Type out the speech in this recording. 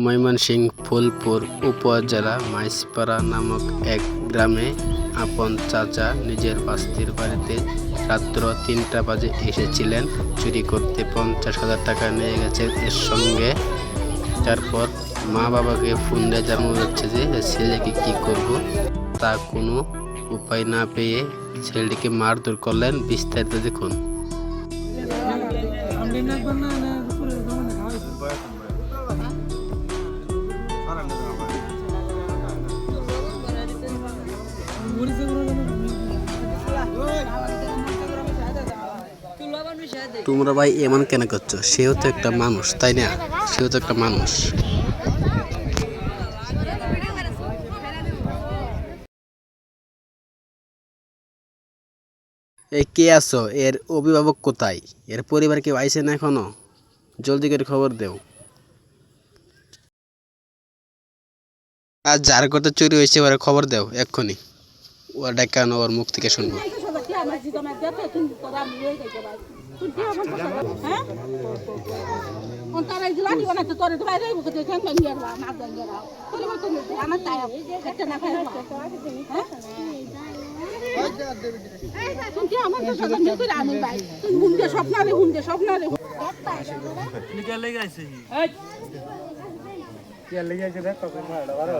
ময়মনসিংহ ফুলপুর উপজেলা মাইজপাড়া নামক এক গ্রামে আপন চাচা নিজের বাস্তির বাড়িতে রাত্র ৩টা বাজে এসেছিলেন চুরি করতে। ৫০,০০০ টাকা নিয়ে গেছেন এর সঙ্গে। তারপর মা বাবাকে ফোন দিয়ে জানানো যাচ্ছে যে ছেলেকে কি করব, তা কোনো উপায় না পেয়ে ছেলেটিকে মারধর করলেন। বিস্তারিত দেখুন। তোমরা ভাই এমন কেন করছো? সেও তো একটা মানুষ, তাই না? সেও তো একটা মানুষ। এই কে আছো? এর অভিভাবক কোথায়? এর পরিবার কেউ আইছে না এখনো? জলদি করে খবর দেও। আর যার কথা চুরি হয়েছে ওরা খবর দেও এক্ষুনি। ওর ডাকানো ওর মুখ থেকে শুনবো। কে লেগে আছে দেখ কখন মারডা বারো